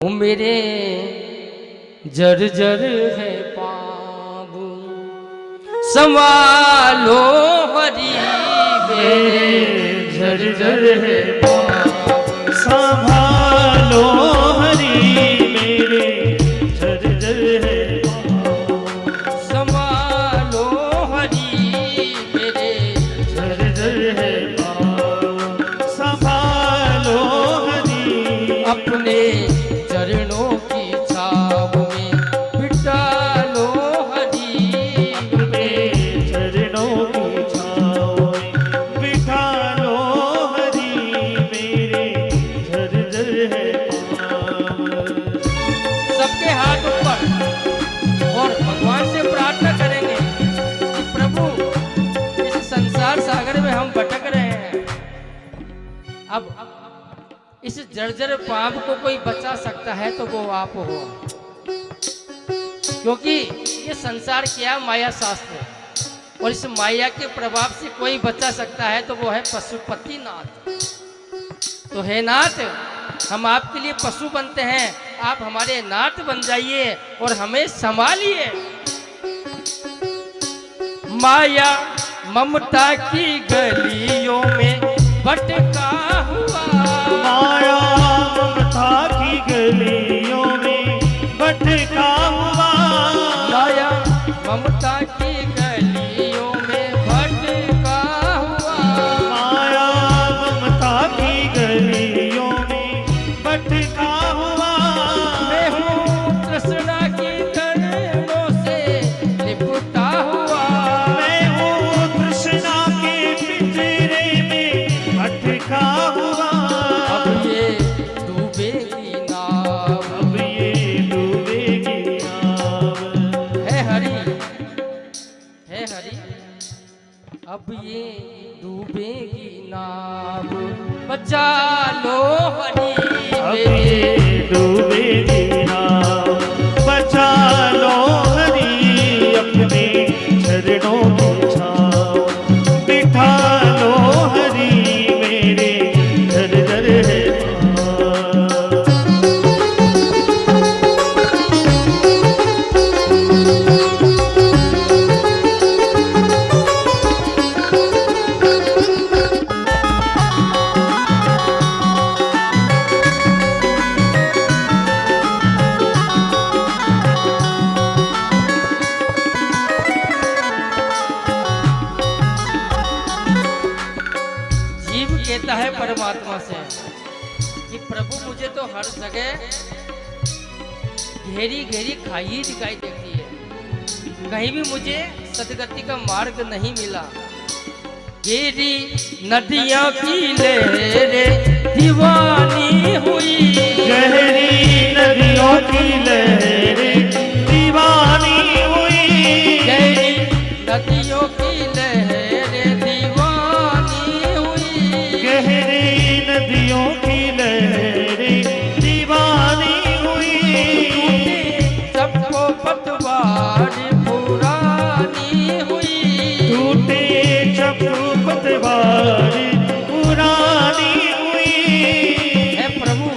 ओ मेरे जर्जर है पाँव संभालो हरि मेरे जर्जर है पाँव संभालो हरि मेरे जर्जर है पाँव संभालो हरि मेरे जर्जर है पाँव संभालो हरि अपने चरणों की छाव में बिठा लो हरि अपने चरणों की छाँव में बिठा लो हरि मेरे जर्जर है पाँव सबके हाथ ऊपर और भगवान से प्रार्थना करेंगे कि प्रभु इस संसार सागर में हम भटक रहे हैं। अब इस जर्जर पाप को कोई बचा सकता है तो वो आप हो, क्योंकि ये संसार क्या माया शास्त्र है और इस माया के प्रभाव से कोई बचा सकता है तो वो है पशुपतिनाथ। तो हे नाथ, हम आपके लिए पशु बनते हैं, आप हमारे नाथ बन जाइए और हमें संभालिए। माया ममता की गलियों में भटका हुआ, माया ममता की गलियों में भटका हुआ, माया ममता की गलियों में भटका हुआ, माया ममता की गलियों में भटका हुआ, मैं हूँ तृष्णा की किरणों से लिपटा हुआ, मैं हूँ तृष्णा के पिंजरे में भटका हुआ। अब ये डूबेगी नाव, अब ये डूबेगी नाव, है हरि, है हरि, अब ये डूबेगी नाव, बचा लो हरि अब मेरे ये डूबेगी नाव, बचा लो हरि अपने चरणों की छाँव, बिठा लो हरि मेरे जर्जर है पाँव। जीव कहता है परमात्मा से कि प्रभु मुझे तो हर जगह घेरी घेरी खाई ही दिखाई देती है, कहीं भी मुझे सदगति का मार्ग नहीं मिला। घेरी नदियों की लहरें दीवानी हुई, गहरी नदियों की लहरें दीवानी हुई, गहरी नदियों की लहरें दीवानी हुई, गहरी नदियों की लहरें दीवानी हुई, सबको पतवार पुरानी हुई, टूटे चक्र पतवार पुरानी हुई। है प्रभु,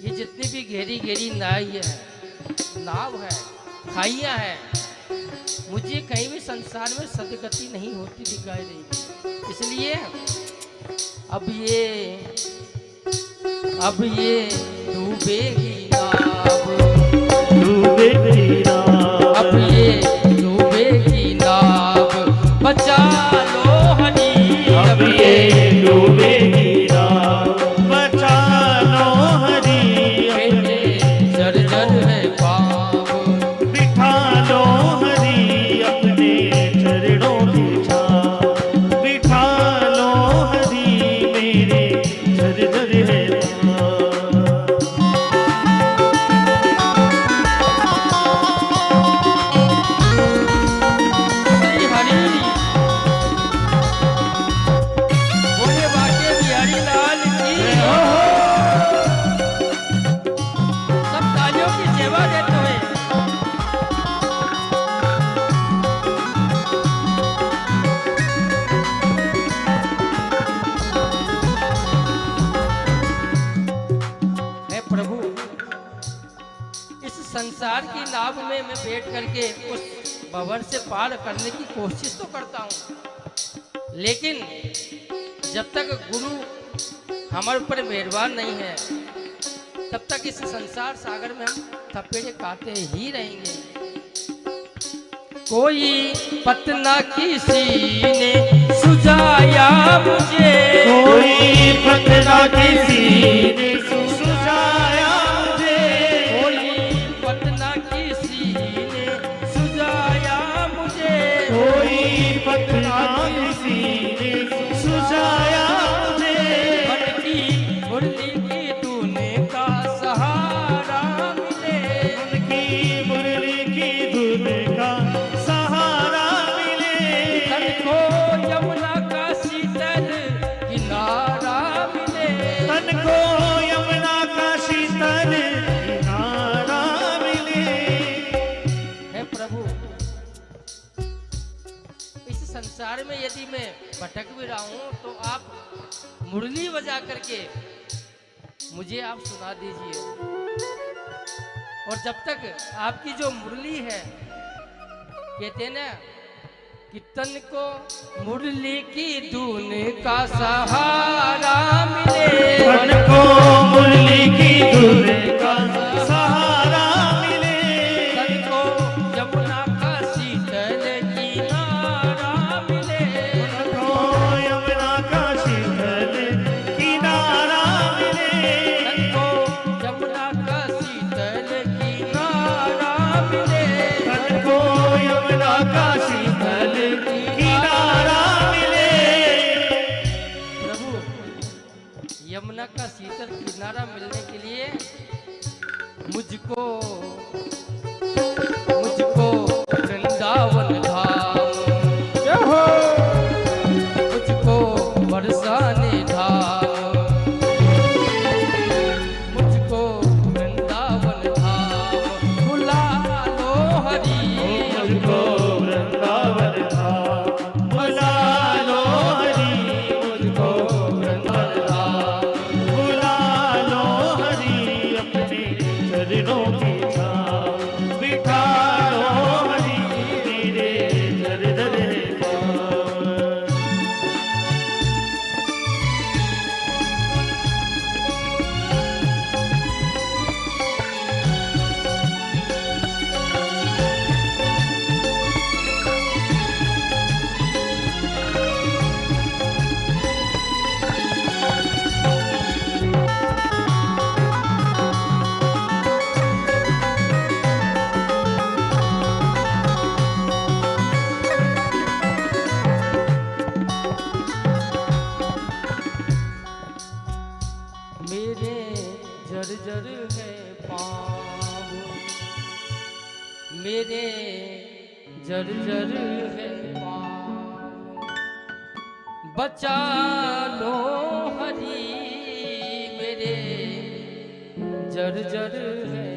ये जितनी भी घेरी घेरी नाव है, खाइयां है, मुझे कहीं भी संसार में सदगति नहीं होती दिखाई देगी। इसलिए अब ये डूबेगी नाव, डूबेगी नाव, अब ये डूबेगी नाव, बचा लो हरि अब ये डूबेगी नाव, बचा लो हरि मेरे जर्जर है पाँव, बिठा लो हरि अपने चरणों की छाँव, बिठा लो हरि मेरे जर्जर है पाँव। संसार की नाव में मैं बैठ करके उस भंवर से पार करने की कोशिश तो करता हूँ, लेकिन जब तक गुरु हमारे ऊपर मेहरबान नहीं है तब तक इस संसार सागर में हम थपेड़े काटते ही रहेंगे। कोई पतना किसी ने सुझाया मुझे, कोई पतना किसी ने सुझाया मुझे, कोई पतना किसी ने सुझाया मुझे, कोई पतना किसी ने सुझाया मुझे, भटकी मुरली की तूने का सहारा मिले, उनकी मुरली की धुन का सहारा मिले, तन को यमुना का शीतल किनारा मिले, तन को यमुना का शीतल किनारा मिले। हे प्रभु, इस संसार में यदि मैं भटक भी रहा हूं तो आप मुरली बजा करके मुझे आप सुना दीजिए। और जब तक आपकी जो मुरली है, कहते हैं ना कि तन को मुरली की धुन का सहारा मिले, तन को मुरली की धुन का सहारा मिले, तन को यमुना का शीतल किनारा मिले, तन को यमुना का शीतल किनारा मिले, तन को यमुना का शीतल किनारा मिले, तन को यमुना का शीतल किनारा मिले। प्रभु, यमुना का शीतल किनारा मिलने के लिए मुझको मुझको वृंदावन धाम, मुझको बरसाने धाम, मुझको वृंदावन धाम बुला लो हरी, मुझको वृंदावन धाम बुला लो हरी, मुझको वृंदावन धाम बुला लो हरी, अपने चरणों की छाँव बिठा लो हरी, मेरे दर दर पाँव। मेरे जर्जर है पाँव, मेरे जर्जर है पाँव, बचा लो हरी, मेरे जर्जर है